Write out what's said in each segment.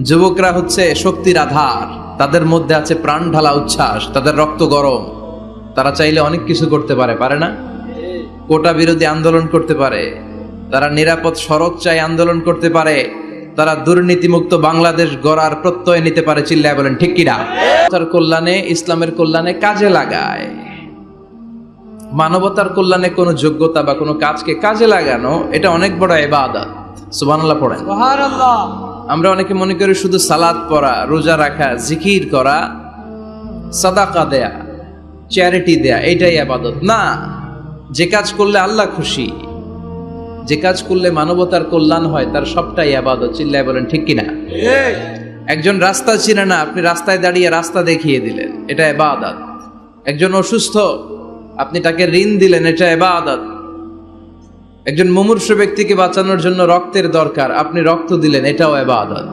যুবকরা হচ্ছে শক্তির আধার, তাদের মধ্যে আছে প্রাণ ঢালা উচ্ছ্বাস, তাদের রক্ত গরম। তারা চাইলে অনেক কিছু করতে পারে, পারে না? কোটা বিরোধী আন্দোলন করতে পারে, তারা নিরাপদ সড়ক চাই আন্দোলন করতে পারে, তারা দুর্নীতিমুক্ত বাংলাদেশ গড়ার প্রত্যয় নিতে পারে। চিল্লায় বলেন ঠিক কিনা? তার কল্যাণে, ইসলামের কল্যাণে কাজে লাগায়। মানবতার কল্যাণে কোনো যোগ্যতা বা কোনো কাজকে কাজে লাগানো, এটা অনেক বড় ইবাদত। সুবহানাল্লাহ পড়েন। সুবহানাল্লাহ। আমরা অনেকে মনে করি শুধু সালাত পড়া, রোজা রাখা, জিকির করা, সাদাকা দেয়া, চ্যারিটি দেয়া, এটাই ইবাদত না। যে কাজ করলে আল্লাহ খুশি, যে কাজ করলে মানবতার কল্যাণ হয়, তার সবটাই ইবাদত। চিল্লায় বলেন ঠিক কিনা? একজন রাস্তা চিনে না, আপনি রাস্তায় দাঁড়িয়ে রাস্তা দেখিয়ে দিলেন, এটা ইবাদত। একজন অসুস্থ, আপনি তাকে ঋণ দিলেন, এটা ইবাদত। একজন মুমূর্ষু ব্যক্তিকে বাঁচানোর জন্য রক্তের দরকার, আপনি রক্ত দিলেন, এটাও ইবাদত।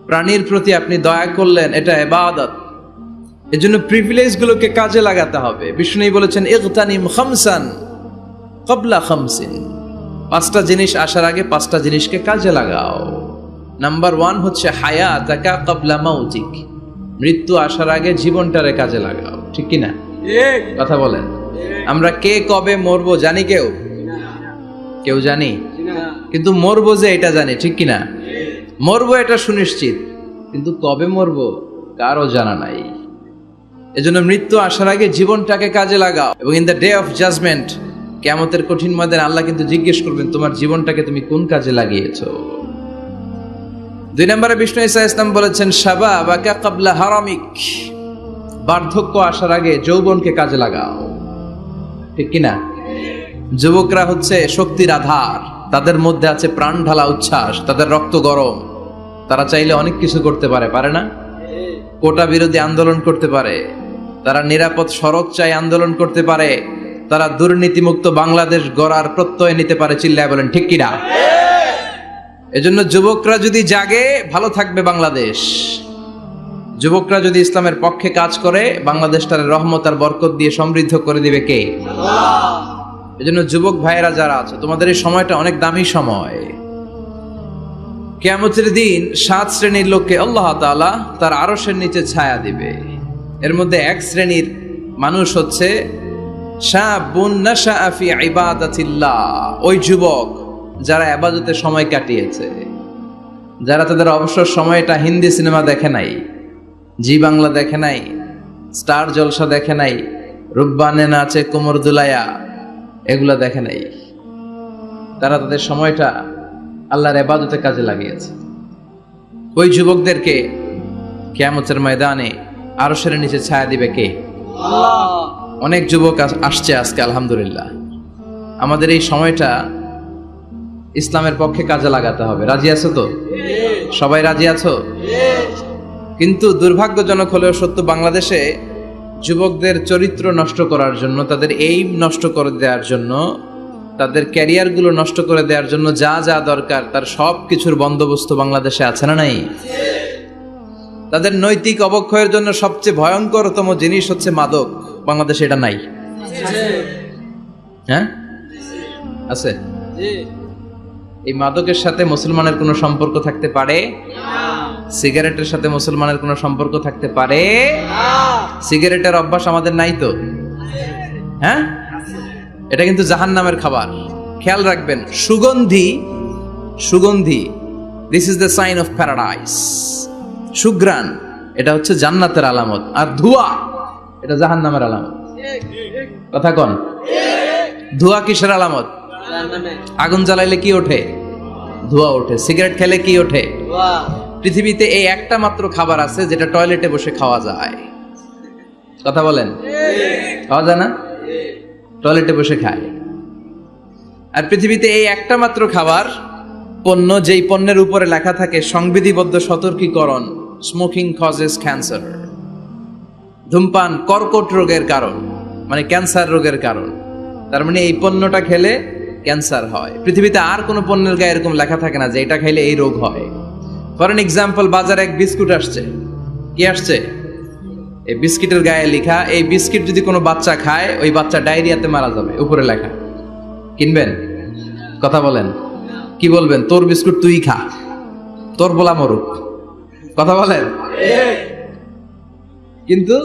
প্রাণীর প্রতি আপনি দয়া করলেন, এটা ইবাদত। এজন্য প্রিভিলেজ গুলোকে কাজে লাগাতে হবে। বিষ্ণু বলেছেন ইগতানিম খামসান ক্বাবলা খামসিন, পাঁচটা জিনিস আসার আগে পাঁচটা জিনিসকে কাজে লাগাও। নাম্বার 1 হচ্ছে হায়াতাকা ক্বাবলা মাউতিক, মৃত্যু আসার আগে জীবনটারে কাজে লাগাও। ঠিক কি না? কথা বলেন। আমরা কে কবে মরবো জানি? কেউ জানি? কিন্তু মরবো যে এটা জানি, ঠিক কিনা? মরবো এটা সুনিশ্চিত, কিন্তু কবে মরবো কারো জানা নাই। এজন্য মৃত্যু আসার আগে জীবনটাকে কাজে লাগাও। এবং in the day of judgement, কিয়ামতের কঠিন ময়দানে আল্লাহ কিন্তু জিজ্ঞেস করবেন, তোমার জীবনটাকে তুমি কোন কাজে লাগিয়েছো। 2 নম্বরে বিষ্ণু ঈসা ইসলাম বলেছেন শাবাবাকা ক্বাবলা হারামিক, বার্ধক্য আসার আগে যৌবনকে কাজে লাগাও। ঠিক কিনা? যুবকরা হচ্ছে শক্তির আধার, তাদের মধ্যে আছে প্রাণ ঢালা উচ্ছ্বাস, তাদের রক্ত গরম। তারা চাইলে অনেক কিছু করতে পারে, পারে না? কোটা বিরোধী আন্দোলন করতে পারে, তারা নিরাপদ সড়ক চাই আন্দোলন করতে পারে, তারা দুর্নীতিমুক্ত বাংলাদেশ গড়ার প্রত্যয় নিতে পারে। চিল্লায় বলেন ঠিক কিনা? এজন্য যুবকরা যদি জাগে, ভালো থাকবে বাংলাদেশ। যুবকরা যদি ইসলামের পক্ষে কাজ করে, বাংলাদেশটার রহমত আর বরকত দিয়ে সমৃদ্ধ করে দিবে কে? আল্লাহ। এজন্য যুবক ভাইয়েরা যারা আছে, তোমাদের এই সময়টা অনেক দামি সময়। কিয়ামতের দিন 7 শ্রেণীর লোককে আল্লাহ তাআলা তার আরশের নিচে ছায়া দিবে। এর মধ্যে 1 শ্রেণীর মানুষ হচ্ছে শাবুন নাশাআ ফি ইবাদাতিল্লাহ, ওই যুবক যারা ইবাদতে সময় কাটিয়েছে, যারা তাদের অবসর সময়টা হিন্দি সিনেমা দেখে নাই, জি বাংলা দেখে নাই, স্টার জলসা দেখে নাই, রুব্বানে নাচে কোমর দুলায়া, এগুলা দেখে নাই। তারা তাদের সময়টা আল্লাহর ইবাদতে কাজে লাগিয়েছে। ওই যুবকদেরকে কিয়ামতের ময়দানে আরশের নিচে ছায়া দিবে কে? আল্লাহ। অনেক যুবক আসছে আজকে, আলহামদুলিল্লাহ। আমাদের এই সময়টা ইসলামের পক্ষে কাজে লাগাতে হবে। রাজি আছো তো? সবাই রাজি আছো? কিন্তু দুর্ভাগ্যজনক হলেও সত্য, বাংলাদেশে যুবকদের চরিত্র নষ্ট করার জন্য, তাদের এইম নষ্ট করে দেওয়ার জন্য, তাদের ক্যারিয়ারগুলো নষ্ট করে দেওয়ার জন্য যা যা দরকার তার সব কিছুর বন্দোবস্ত বাংলাদেশে আছে না নাই? তাদের নৈতিক অবক্ষয়ের জন্য সবচেয়ে ভয়ঙ্করতম জিনিস হচ্ছে মাদক। বাংলাদেশে এটা নাই? হ্যাঁ, আছে। এই মাদকের সাথে মুসলমানের কোনো সম্পর্ক থাকতে পারে? সিগারেটের সাথে মুসলমানের কোনো সম্পর্ক থাকতে পারে? সিগারেটের অভ্যাস আমাদের নাই তো? হ্যাঁ, এটা কিন্তু জাহান্নামের খাবার। খেয়াল রাখবেন, সুগন্ধি, this is the sign of paradise. সুঘ্রাণ, এটা হচ্ছে জান্নাতের আলামত। আর ধোঁয়া, এটা জাহান্নামের আলামত। কথা কন? ধোঁয়া কিসের আলামত? আগুন জ্বালাইলে কি ওঠে? ধোঁয়া ওঠে। সিগারেট খেলে কি ওঠে? পৃথিবীতে এই একটা মাত্র খাবার আছে যেটা টয়লেটে বসে খাওয়া যায়। কথা বলেন, খাওয়া যায় না? টয়লেটে বসে খায়। আর পৃথিবীতে এই একটা মাত্র খাবার, পণ্য, যেই পণ্যের উপরে লেখা থাকে সংবিধিবদ্ধ সতর্কীকরণ, স্মোকিং কজেস ক্যান্সার, ধূমপান কর্কট রোগের কারণ, মানে ক্যান্সার রোগের কারণ। তার মানে এই পণ্যটা খেলে ক্যান্সার হয়। পৃথিবীতে আর কোনো পণ্যের গায়ে এরকম লেখা থাকে না যে এটা খাইলে এই রোগ হয়। ফর এন এক্সাম্পল, বাজারে এক বিস্কুট আসছে। কি আসছে? এই বিস্কিটের গায়ে লেখা, এই বিস্কিট যদি কোনো বাচ্চা খায়, ওই বাচ্চা ডায়রিয়াতে মারা যাবে, উপরে লেখা। কিনবেন? কথা বলেন, কি বলবেন? তোর বিস্কুট তুই খা, তোর বলা মরুক। কথা বলেন। কিন্তু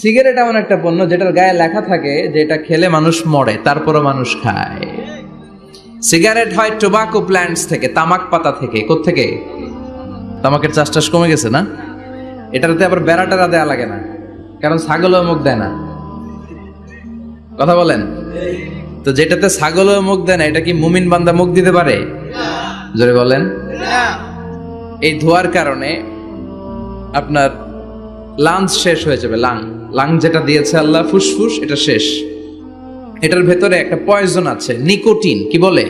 সিগারেট এমন একটা পণ্য যেটার গায়ে লেখা থাকে যে এটা খেলে মানুষ মরে, তারপরও মানুষ খায়। সিগারেট হয় টোবাকো প্ল্যান্টস থেকে, তামাক পাতা থেকে। কোত্থেকে? তামাকের চাষ টাস কমে গেছে না, এটাতে আবার বেড়া টেরা দেয়া লাগে না, কারণ ছাগলও মুখ দেয় না। কথা বলেন। তো যেটাতে ছাগলও মুখ দেয় না, এটা কি মুমিন বান্দা মুখ দিতে পারে? জোরে বলেন। এই ধোয়ার কারণে আপনার লাংস শেষ হয়ে যাবে। লাং যেটা দিয়েছে আল্লাহ, ফুসফুস, এটা শেষ। এটার ভেতরে একটা পয়জন আছে, নিকোটিন। কি বলে?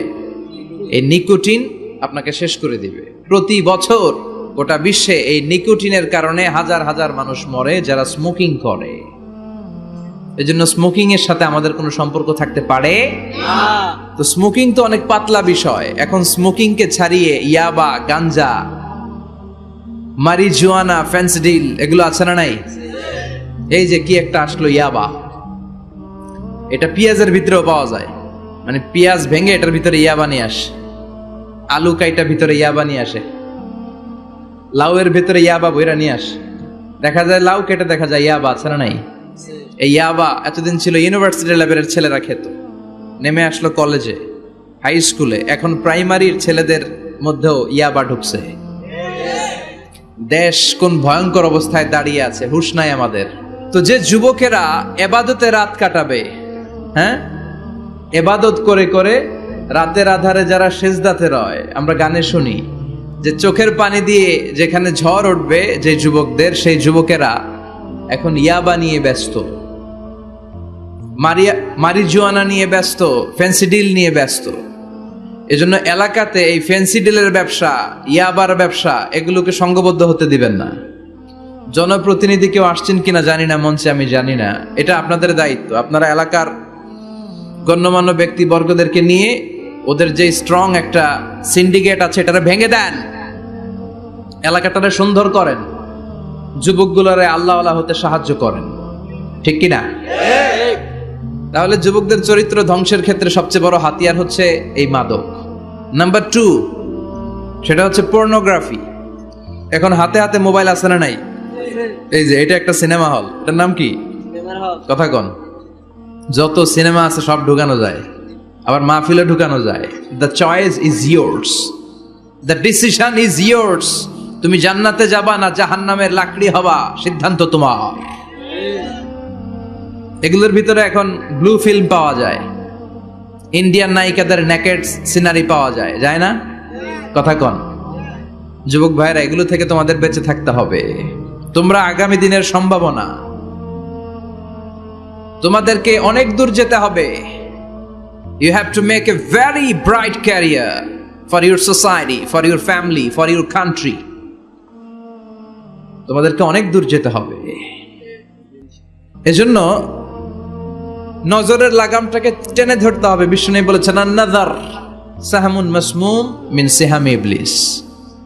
এই নিকোটিন আপনাকে শেষ করে দিবে। প্রতি বছর গোটা বিশ্বে এই নিকোটিনের কারণে হাজার হাজার মানুষ মরে যারা স্মোকিং করে। এজন্য স্মোকিং এর সাথে আমাদের কোনো সম্পর্ক থাকতে পারে না। তো স্মোকিং তো অনেক পাতলা বিষয়। এখন স্মোকিং কে ছাড়িয়ে ইয়াবা, গাঞ্জা, মারিজুয়ানা, ফেন্সিডিল এগুলো আছে না নাই? এই যে কি একটা আসলো ইয়াবা, এটা পেঁয়াজের ভিতরেও পাওয়া যায়। মানে পেঁয়াজ ভেঙে এটার ভিতরে ইয়াবা নিয়ে আসে, আলু কাইটা ভিতরে ইয়াবা নিয়ে আসে, লাউয়ের ভিতরে ইয়াবা বইরা নিয়ে আসে। দেখা যায় লাউ কেটে দেখা যায় ইয়াবা আছে না নাই? এই ইয়াবা এতদিন ছিল ইউনিভার্সিটি লেভেলের ছেলেরা খেত, নেমে আসলো কলেজে, হাই স্কুলে, এখন প্রাইমারির ছেলেদের মধ্যেও ইয়াবা ঢুকছে। দেশ কোন ভয়ঙ্কর অবস্থায় দাঁড়িয়ে আছে, হুঁশ নাই আমাদের। তো যে যুবকেরা এবাদতে রাত কাটাবে, হ্যাঁ, এবাদত করে করে রাতের আধারে যারা সেজদাতে রয়, আমরা গানে শুনি যে চোখের পানি দিয়ে যেখানে ঝড় উঠবে যে যুবকদের, সেই যুবকেরা এখন ইয়াবা নিয়ে ব্যস্ত, মারিজুয়ানা নিয়ে ব্যস্ত, ফেন্সিডিল নিয়ে ব্যস্ত। এজন্য এলাকাতে এই ফেন্সিডিলের ব্যবসা, ইয়াবার ব্যবসা, এগুলোকে সংঘবদ্ধ হতে দিবেন না। জনপ্রতিনিধি কেউ আসছেন কিনা জানি না মঞ্চে, আমি জানি না, এটা আপনাদের দায়িত্ব। আপনারা এলাকার গণ্যমান্য ব্যক্তিবর্গদেরকে নিয়ে ওদের যে স্ট্রং একটা সিন্ডিকেট আছে এটারে ভেঙে দেন, এলাকাটারে সুন্দর করেন, যুবকগুলোরে আল্লাহওয়ালা হতে সাহায্য করেন, ঠিক কিনা? তাহলে যুবকদের চরিত্র ধ্বংসের ক্ষেত্রে সবচেয়ে বড় হাতিয়ার হচ্ছে এই মাদক। নাম্বার 2, সেটা হচ্ছে পর্নোগ্রাফি। এখন হাতে হাতে মোবাইল আছে না নাই? এই যে এটা একটা সিনেমা হল, এটার নাম কি? কথা কন। যত সিনেমা আছে সব ঢুকানো যায়, আবার মাহফিলে ঢুকানো যায়। The choice is yours, the decision is yours. তুমি জান্নাতে যাবা না জাহান্নামের লাকড়ি হবা, সিদ্ধান্ত তোমার। এগুলোর ভিতরে এখন ব্লু ফিল্ম পাওয়া যায়, ইন্ডিয়ান নায়িকাদের নেকেড সিনারি পাওয়া যায়, যায় না? কথা কন। যুবক ভাইরা, এগুলো থেকে তোমাদের বেঁচে থাকতে হবে। তোমরা আগামী দিনের সম্ভাবনা, তোমাদেরকে অনেক দূর যেতে হবে। You have to make a very bright career for your society, for your family, for your country. তোমাদেরকে অনেক দূর যেতে হবে। এজন্য নজরের লাগামটাকে টেনে ধরতে হবে। বিষ্ণু বলেছেন, আন-নাযার সাহামুন মাসমুম মিন সিহামি ইবলিস।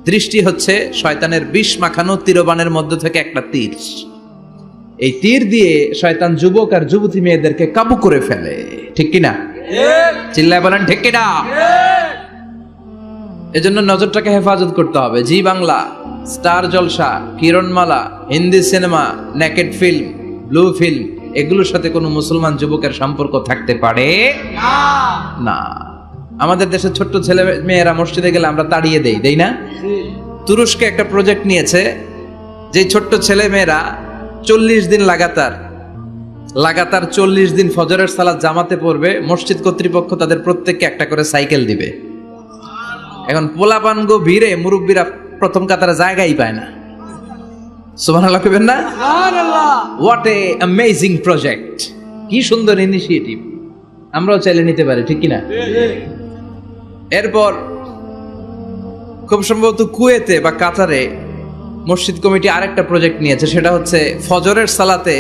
দৃষ্টি হচ্ছে শয়তানের বিষ মাখানো তীরবানের মধ্য থেকে একটা তীর। এই তীর দিয়ে শয়তান যুবক আর যুবতী মেয়েদেরকে কাবু করে ফেলে, ঠিক কিনা? চিল্লায় বলেন ঠিক কিনা? এজন্য নজরটাকে হেফাজত করতে হবে। Zee Bangla, star Jalsha, Kiranmala, Hindi cinema, naked film, blue film, এগুলোর সাথে কোনো মুসলমান যুবকের সম্পর্ক থাকতে পারে না। আমাদের দেশের ছোট্ট ছেলে মেয়েরা মসজিদে গেলে আমরা তাড়িয়ে দেই না? তুরস্কে একটা প্রজেক্ট নিয়েছে, যে ছোট্ট ছেলে মেয়েরা 40 দিন লাগাতার 40 দিন ফজরের সালাত জামাতে পড়বে। মসজিদ কর্তৃপক্ষ তাদের প্রত্যেককে একটা করে সাইকেল দিবে। এখন পোলাপানগো ভিড়ে মুরব্বীরা প্রথম কাতারে জায়গাই পায় না। সুবহানাল্লাহ কইবেন না? সুবহানাল্লাহ। হোয়াট এ অ্যামেজিং প্রজেক্ট, কি সুন্দর ইনিশিয়েটিভ। আমরাও চাইলে নিতে পারি, ঠিক কিনা? এরপর খুব সম্ভবত কুয়েতে বা কাতারে মসজিদ কমিটি আরেকটা প্রজেক্ট নিয়েছে, সেটা হচ্ছে ফজরের সালাতে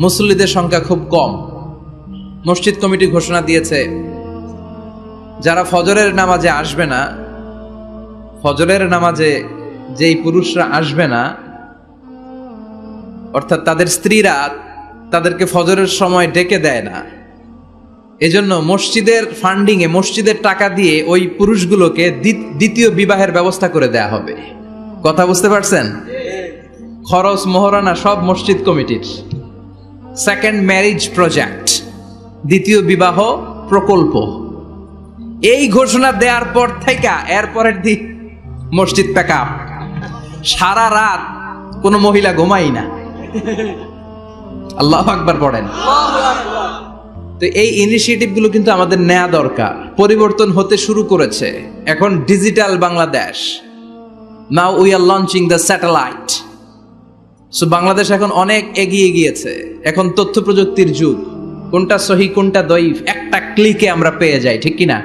মুসল্লিদের সংখ্যা খুব কম। মসজিদ কমিটি ঘোষণা দিয়েছে, যারা ফজরের নামাজে আসবে না, ফজরের নামাজে যেই পুরুষরা আসবে না, অর্থাৎ তাদের স্ত্রীরা তাদেরকে ফজরের সময় ডেকে দেয় না, এজন্য মসজিদের ফান্ডিং এ, মসজিদের টাকা দিয়ে ওই পুরুষগুলোকে দ্বিতীয় বিবাহের ব্যবস্থা করে দেয়া হবে। কথা বুঝতে পারছেন? খরচ মোহরানা সব মসজিদ কমিটির। সেকেন্ড ম্যারেজ প্রজেক্ট, দ্বিতীয় বিবাহ প্রকল্প। এই ঘোষণা দেওয়ার পর থেকে এরপরের দিন মসজিদ প্যাকআপ। সারা রাত কোনো মহিলা ঘুমাই না। আল্লাহু আকবার পড়েন। তো এই ইনিশিয়েটিভ গুলো কিন্তু আমাদের নেওয়া দরকার। পরিবর্তন হতে শুরু করেছে। এখন digital Bangladesh. Now we are launching the satellite. So Bangladesh এখন অনেক এগিয়ে গিয়েছে। এখন তথ্য প্রযুক্তির যুগ। কোনটা সহি কোনটা দঈফ একটা ক্লিকে আমরা পেয়ে যাই, ঠিক কিনা?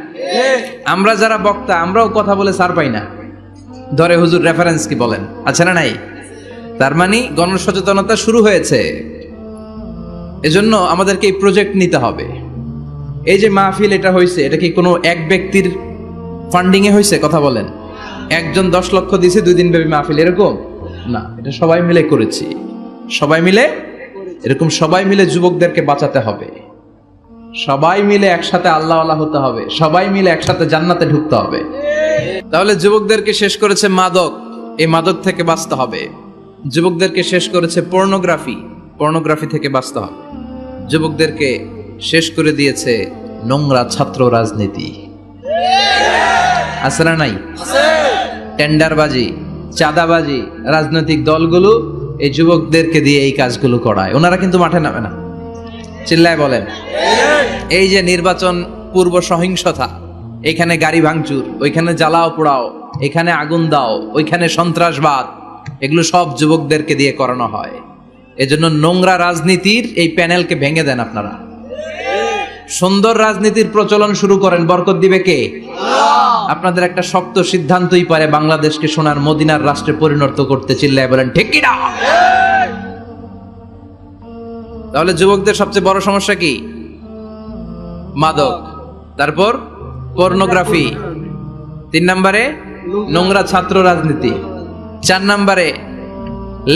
আমরা যারা বক্তা আমরাও কথা বলে ছাড় পাই না। ধরে হুজুর রেফারেন্স কি বলেন, আছে না নাই? তার মানে গণসচেতনতা শুরু হয়েছে। এজন্য আমাদেরকে এই প্রজেক্ট নিতে হবে। এই যে মাহফিল এটা হয়েছে, এটা কি কোনো এক ব্যক্তির ফান্ডিং এ হয়েছে? কথা বলেন। একজন 10 লক্ষ দিয়েছে 2 দিন ব্যাপী মাহফিল, এরকম না। এটা সবাই মিলে করেছি। সবাই মিলে এরকম সবাই মিলে যুবকদেরকে বাঁচাতে হবে। সবাই মিলে একসাথে আল্লাহওয়ালা হতে হবে। সবাই মিলে একসাথে জান্নাতে ঢুকতে হবে। তাহলে যুবকদেরকে শেষ করেছে মাদক, এই মাদক থেকে বাঁচতে হবে। যুবকদেরকে শেষ করেছে পর্নোগ্রাফি, পর্নোগ্রাফি থেকে বাঁচতে হবে। যুবকদেরকে শেষ করে দিয়েছে নোংরা ছাত্র রাজনীতি, আছে না নাই? টেন্ডারবাজি, চাঁদাবাজি, রাজনৈতিক দলগুলো এই যুবকদেরকে দিয়ে এই কাজগুলো করায়। ওনারা কিন্তু মাঠে নামে না। চিল্লায় বলেন। এই যে নির্বাচন পূর্ব সহিংসতা, এখানে গাড়ি ভাঙচুর, ওইখানে জ্বালাও পোড়াও, এখানে আগুন দাও, ওইখানে সন্ত্রাসবাদ, এগুলো সব যুবকদেরকে দিয়ে করানো হয়। এজন্য নোংরা রাজনীতির এই প্যানেলকে ভেঙে দেন আপনারা। সুন্দর রাজনীতির প্রচলন শুরু করেন। বরকত দিবে কে? আপনাদের একটা শক্ত সিদ্ধান্তই পারে বাংলাদেশকে সোনার মদিনার রাষ্ট্রে পরিণত করতে। চিল্লায় বলেন ঠিক কি না? তাহলে যুবকদের সবচেয়ে বড় সমস্যা কি? মাদক, তারপর পর্নোগ্রাফি, 3 নম্বরে নোংরা ছাত্র রাজনীতি, 4 নম্বরে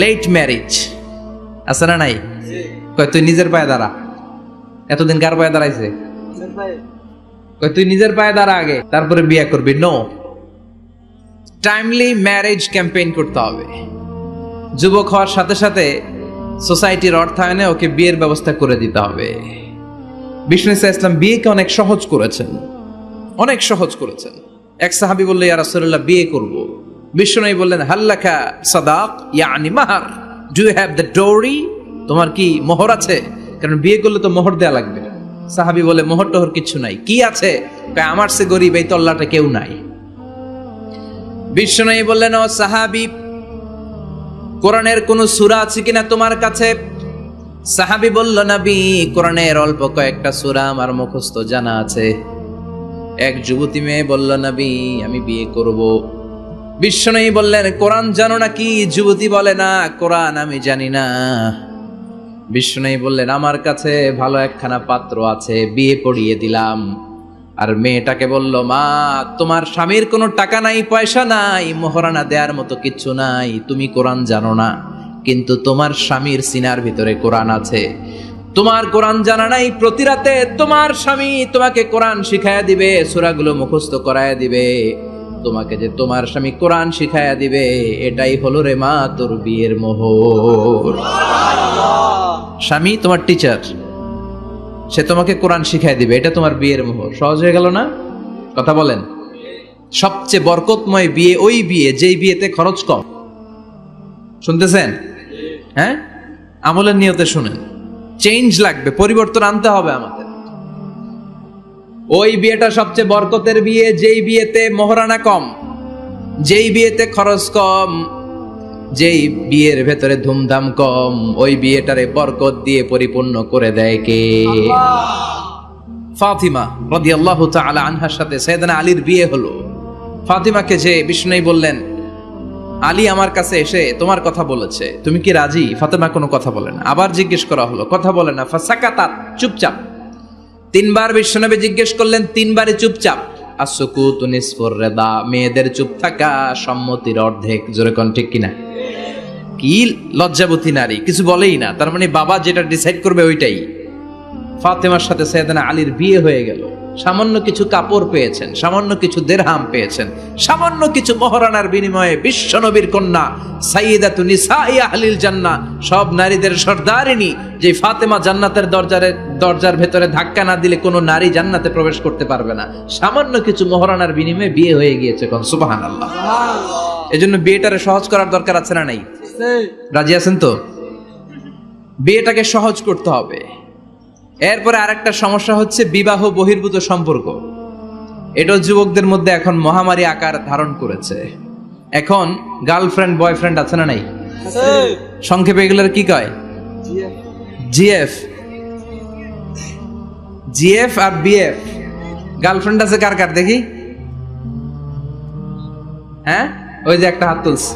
লেট ম্যারেজ, আছে না নাই? কয় তুই নিজের পায়ে দাঁড়া। এতদিন কার পায়ে দাঁড়াইছে? কয় তুই নিজের পায়ে দাঁড়া আগে, তারপরে বিয়ে করবি। নো, টাইমলি ম্যারেজ ক্যাম্পেইন করতে হবে। যুবক হওয়ার সাথে সাথে সোসাইটির অর্থায়নে ওকে বিয়ের ব্যবস্থা করে দিতে হবে। বিষ্ণু ইসলাম বিয়েকে অনেক সহজ করেছেন, অনেক সহজ করেছেন। এক সাহাবী বলল, ইয়া রাসূলুল্লাহ বিয়ে করব। বিষ্ণু বললেন, হাল্লাকা সাদাক ইয়ানি মাহর, ডু ইউ হ্যাভ দ্য ডোরি? তোমার কি মোহর আছে? কারণ বিয়ে করলে তো মোহর দেয়া লাগবে। সাহাবী বলে, মোহর টোহর কিছু নাই। কি আছে? আমার সে গরিব এই তল্লাটা কেউ নাই। বিষ্ণু বললেন, ও সাহাবী, কোরআনের কোন সূরা আছে কিনা তোমার কাছে? সাহাবী বলল, নবী কোরআনের অল্প কয়েকটা সূরা আমার মুখস্থ জানা আছে। এক যুবতী মেয়ে বলল, নবী আমি বিয়ে করব। বিষ্ণু বললেন, কোরআন জানো নাকি? যুবতী বলে, না কোরআন আমি জানি না। বিষ্ণু বললেন, আমার কাছে ভালো একখানা পাত্র আছে, বিয়ে পড়িয়ে দিলাম। আর মেয়েটাকে বলল, মা তোমার স্বামীর কোনো টাকা নাই, পয়সা নাই, মোহরানা দেওয়ার মতো কিচ্ছু নাই, তুমি কোরআন জানো না, কিন্তু তোমার স্বামীর সিনার ভিতরে কোরআন আছে। তোমার কোরআন জানা নাই, প্রতি রাতে তোমার স্বামী তোমাকে কোরআন শিখায়া দিবে, সূরাগুলো মুখস্থ করায়া দিবে। তোমাকে যে তোমার স্বামী কোরআন শিখায়া দিবে, এটাই হলো রে মা তোর বিয়ের মোহর। স্বামী তোমার টিচার, সে তোমাকে কোরআন শিখাই দিবে, এটা তোমার বিয়ের মোহর। সহজ হয়ে গেল না? কথা বলেন। সবচেয়ে বরকতময় বিয়ে ওই বিয়ে যেই বিয়েতে খরচ কম। শুনতেছেন? হ্যাঁ, আমলের নিয়তে শুনেন। চেঞ্জ লাগবে, পরিবর্তন আনতে হবে আমাদের। ওই বিয়েটা সবচেয়ে বরকতের বিয়ে যেই বিয়েতে মোহরানা কম, যেই বিয়েতে খরচ কম, যেই বিয়ের ভেতরে ধুমধাম কম। ওই বিয়েটারে বরকত দিয়ে পরিপূর্ণ করে দেয় কে? ফাতিমা রাদিয়াল্লাহু তাআলা আনহার সাথে সাইয়েদনা আলীর বিয়ে হলো। ফাতিমাকে যে বিষ্ণু বললেন, আলী আমার কাছে এসে তোমার কথা বলেছে, তুমি কি রাজি? ফাতিমা কোনো কথা বলে না। আবার জিজ্ঞেস করা হলো, কথা বলে না। ফাসাকাতাত, চুপচাপ। 3 বার বিষ্ণুনবী জিজ্ঞেস করলেন, 3 বারে চুপচাপ। আসুকুতু নিসফুর রিদা, মেয়েদের চুপ থাকা সম্মতির অর্ধেক। জোরে কোন ঠিক কিনা? কি লজ্জাবতী নারী, কিছু বলেই না। তার মানে বাবা যেটা ডিসাইড করবে ওইটাই। ফাতেমার সাথে সাইয়েদনা আলীর বিয়ে হয়ে গেল। সামান্য কিছু কাপড় পেয়েছেন, সামান্য কিছু দিরহাম পেয়েছেন, সামান্য কিছু মহরানার বিনিময়ে বিশ্বনবীর কন্যা সাইয়্যিদাতু নিসাই আহলিল জান্নাহ, সব নারীদের সর্দারিনী, যে ফাতেমা জান্নাতের দরজার ভেতরে ধাক্কা না দিলে কোনো নারী জান্নাতে প্রবেশ করতে পারবে না, সামান্য কিছু মহরানার বিনিময়ে বিয়ে হয়ে গিয়েছে। কোন সুবহানাল্লাহ। এজন্য বিয়েটারে সহজ করার দরকার আছে না নাই? রাজি আছেন তো? বিয়েটাকে সহজ করতে হবে। এরপরে আরেকটা সমস্যা হচ্ছে বিবাহ বহির্ভূত সম্পর্ক। এটা যুবকদের মধ্যে এখন মহামারী আকার ধারণ করেছে। এখন গার্লফ্রেন্ড বয়ফ্রেন্ড আছে না নাই? সংক্ষেপে এগুলোর কি কয়? জিএফ। জিএফ আর বিএফ। গার্লফ্রেন্ড আছে কার কার দেখি? হ্যাঁ, ওই যে একটা হাত তুলছে,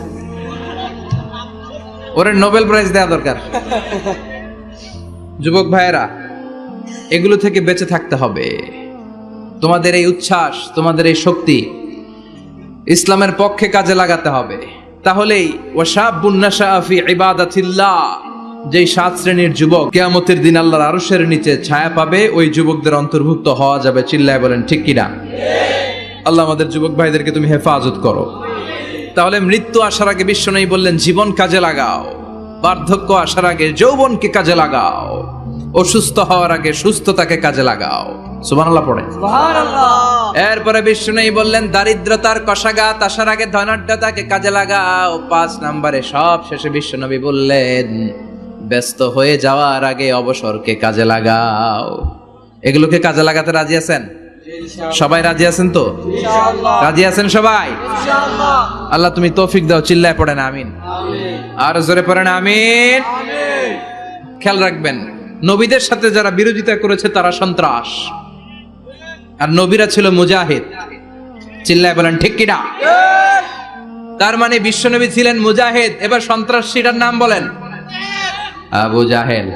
ওরে নোবেল প্রাইজ দেওয়া দরকার। যুবক ভাইয়েরা, এগুলো থেকে বেঁচে থাকতে হবে। তোমাদের এই উচ্ছ্বাস, তোমাদের এই শক্তি ইসলামের পক্ষে কাজে লাগাতে হবে। তাহলেই ওয়াশাবুন নাশাআ ফি ইবাদাতিল্লাহ, যেই 7 শ্রেণীর যুবক কিয়ামতের দিন আল্লাহর আরশের নিচে ছায়া পাবে, ওই যুবকদের অন্তর্ভুক্ত হওয়া যাবে। চিল্লায় বলেন ঠিক কিনা? আল্লাহ আমাদের যুবক ভাইদেরকে তুমি হেফাজত করো। তাহলে মৃত্যু আসার আগে বিশ্বনবী বললেন জীবন কাজে লাগাও, বার্ধক্য আসার আগে যৌবনকে কাজে লাগাও, অসুস্থ হওয়ার আগে সুস্থতাকে কাজে লাগাও। সুবহানাল্লাহ পড়ে। এরপরে বিশ্বনবী বললেন দারিদ্রতার কষাঘাত আসার আগে ধনাঢ্যতাকে কাজে লাগাও। 5 নম্বরে সব শেষে বিশ্বনবী বললেন ব্যস্ত হয়ে যাওয়ার আগে অবসরকে কাজে লাগাও। এগুলোকে কাজে লাগাতে রাজি আছেন? সবাই রাজি আছেন তো? রাজি আছেন সবাই? আল্লাহ তুমি তৌফিক দাও। চিল্লায় পড়েন আমিন। আর জোরে পড়েন আমিন। খেয়াল রাখবেন, নবীদের সাথে যারা বিরোধিতা করেছে তারা সন্ত্রাস, আর নবীরা ছিল মুজাহিদ। চিল্লায় বলেন ঠিক কিনা? তার মানে বিশ্বনবী ছিলেন মুজাহিদ। এবার সন্ত্রাসীটার নাম বলেন। আবু জাহেল।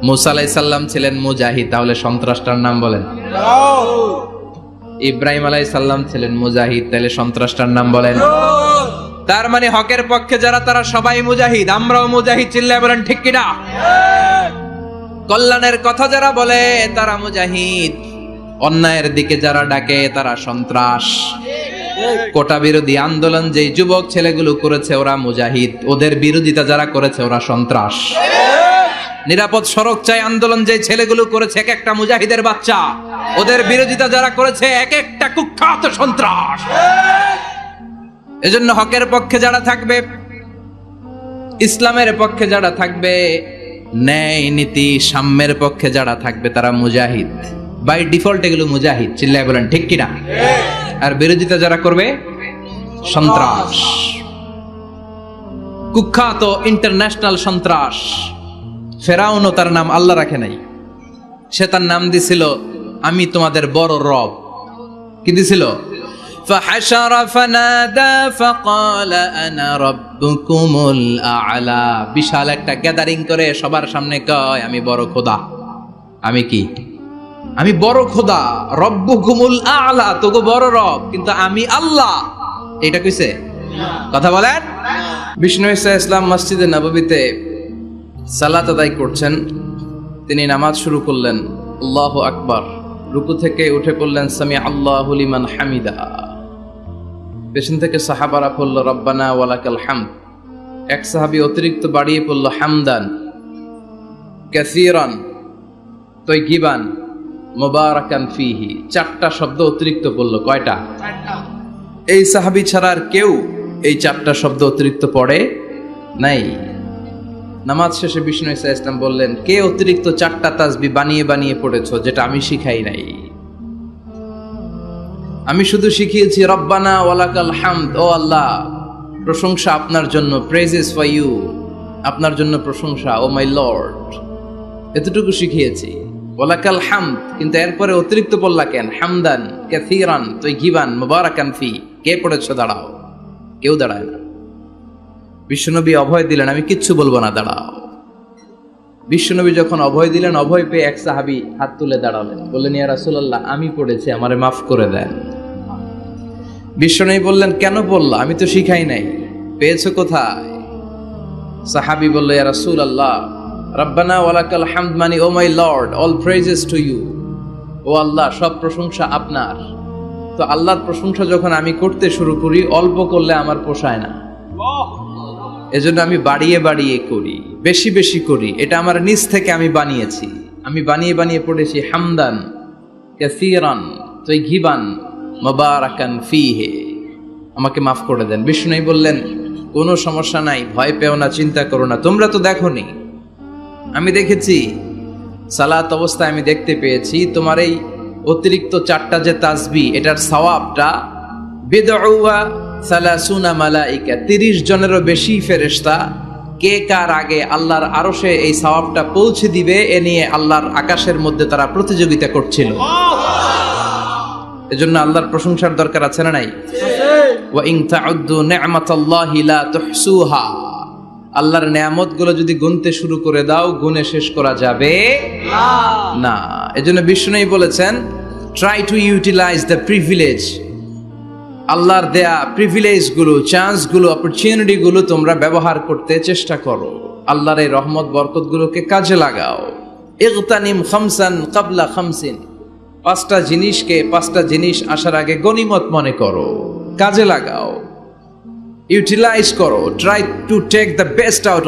মুসা আলাইহিস সালাম ছিলেন মুজাহিদ, তাহলে সন্ত্রাসটার নাম বলেন। ইব্রাহিম আলাইহিস সালাম ছিলেন মুজাহিদ, তাহলে সন্ত্রাসটার নাম বলেন। তার মানে হকের পক্ষে যারা তারা সবাই মুজাহিদ, আমরাও মুজাহিদ। চিল্লায় বলেন ঠিক কিনা? কল্যাণের কথা যারা বলে তারা মুজাহিদ, অন্যায়ের দিকে যারা ডাকে তারা সন্ত্রাস। কোটা বিরোধী আন্দোলন যেই যুবক ছেলেগুলো করেছে ওরা মুজাহিদ, ওদের বিরোধিতা যারা করেছে ওরা সন্ত্রাস। নিরাপদ সড়ক চাই আন্দোলন যে ছেলেগুলো করেছে এক একটা মুজাহিদের বাচ্চা, ওদের বিরোধিতা যারা করেছে এক একটা কুখ্যাত সন্ত্রাস। এজন্য হকের পক্ষে যারা থাকবে, ইসলামের পক্ষে যারা থাকবে, ন্যায় নীতি সাম্যের পক্ষে যারা থাকবে তারা মুজাহিদ। বাই ডিফল্ট এগুলো মুজাহিদ। চিল্লায় বলেন ঠিক কিনা? আর বিরোধিতা যারা করবে সন্ত্রাস, কুখ্যাত ইন্টারন্যাশনাল সন্ত্রাস। ফেরাউনও তার নাম আল্লাহ রাখে নাই, সে তার নাম দিছিল আমি তোমাদের বড় রব। কি দিছিল? فحشر فنادى فقال انا ربكم الاعلى। বিশাল একটা গ্যাদারিং করে সবার সামনে কয় আমি বড় খোদা। আমি কি? আমি বড় খোদা, রব্বুকুমুল আ'লা, তোগো বড় রব, কিন্তু আমি আল্লাহ। এটা কইছে? কথা বলেন। বিষ্ণু ঈসা ইসলাম মসজিদে নববীতে সালাত আদায় করছেন। তিনি নামাজ শুরু করলেন, আল্লাহু আকবার। রুকু থেকে উঠে পড়লেন সামি আল্লাহু লিমান হামিদা। পেছন থেকে সাহাবারা পড়ল রব্বানা ওয়ালাকাল হামদ। এক সাহাবী অতিরিক্ত বাড়িয়ে পড়ল হামদান কাসীরান তাইয়িবান মুবারাকান ফিহি। 4টা শব্দ অতিরিক্ত পড়ল। কয়টা? 4টা। এই সাহাবী ছাড়া আর কেউ এই 4টা শব্দ অতিরিক্ত পড়ে নাই। নামাজ শেষে বিষ্ণু ঈসা ইসলাম বললেন, কে অতিরিক্ত 4টা তাসবিহ বানিয়ে বানিয়ে পড়েছো যেটা আমি শিখাই নাই? আমি শুধু শিখিয়েছি রব্বানা ওয়ালাকাল হামদ। ও আল্লাহ, প্রশংসা আপনার জন্য, প্রেজেস ফর ইউ, আপনার জন্য প্রশংসা, ও মাই লর্ড। এতটুকু শিখিয়েছি, ওয়ালাকাল হামদ। কিন্তু এরপরে অতিরিক্ত বললা কেন? হামদান কাসীরান তাইয়িবান মুবারাকান ফি। কে পড়েছো? দাঁড়াও। কেউ দাঁড়ায় না। বিশ্বনবী অভয় দিলেন, আমি কিচ্ছু বলবো না, দাঁড়াও। বিশ্বনবী যখন অভয় দিলেন, অভয় পেয়ে এক সাহাবী হাত তুলে দাঁড়ালেন, বললেন ইয়া রাসূলুল্লাহ, আমি পড়েছি, আমারে মাফ করে দেন। বিশ্বনবী বললেন, কেন বললা? আমি তো শিখাই নাই। পেয়েছো কোথায়? সাহাবী বলল, ইয়া রাসূলুল্লাহ, রব্বানা ওয়ালাকাল হামদ মানে oh my lord, all praises to you. ও আল্লাহ, সব প্রশংসা আপনার। তো আল্লাহর প্রশংসা যখন আমি করতে শুরু করি, অল্প করলে আমার পোষায় না, এজন্য আমি বাড়িয়ে বাড়িয়ে করি, বেশি বেশি করি। এটা আমার নিজ থেকে আমি বানিয়েছি, আমি বানিয়ে বানিয়ে পড়েছি হামদান কাসীরান তাইয়িবান মুবারাকান ফীহি। আমাকে মাফ করে দেন। বিষ্ণু বললেন, কোনো সমস্যা নাই, ভয় পেও না, চিন্তা করো না। তোমরা তো দেখোনি, আমি দেখেছি। সালাত অবস্থায় আমি দেখতে পেয়েছি তোমার এই অতিরিক্ত 4টা যে তাসবিহ, এটার সওয়াবটা বিদউয়া 30 মালাইকা, 30 জনেরও বেশি ফেরেশতা কে কার আগে আল্লাহর আরশে এই সওয়াবটা পৌঁছে দিবে এ নিয়ে আল্লাহর আকাশের মধ্যে তারা প্রতিযোগিতা করছিল। এজন্য আল্লাহর প্রশংসার দরকার আছে না নাই? ওয়া ইন তাউদ্দু নি'মাতাল্লাহি লা তুহসুহা, আল্লাহর নেয়ামতগুলো যদি গুনতে শুরু করে দাও, গুনে শেষ করা যাবে না। এজন্য বিষ্ণু বলেছেন, try to utilise the privilege. আল্লাহর দেয়া প্রিভিলেজ গুলো, চান্স গুলো, অপরচুনিটি গুলো তোমরা ব্যবহার করতে চেষ্টা করো। আল্লাহর এই রহমত বরকত গুলোকে কাজে লাগাও। ইগতানিম খামসান ক্বাবলা খামসিন, 5টা জিনিসকে 5টা জিনিস আসার আগে গনিমত মনে করো, কাজে লাগাও, ইউটিলাইজ করো। Try to take the best out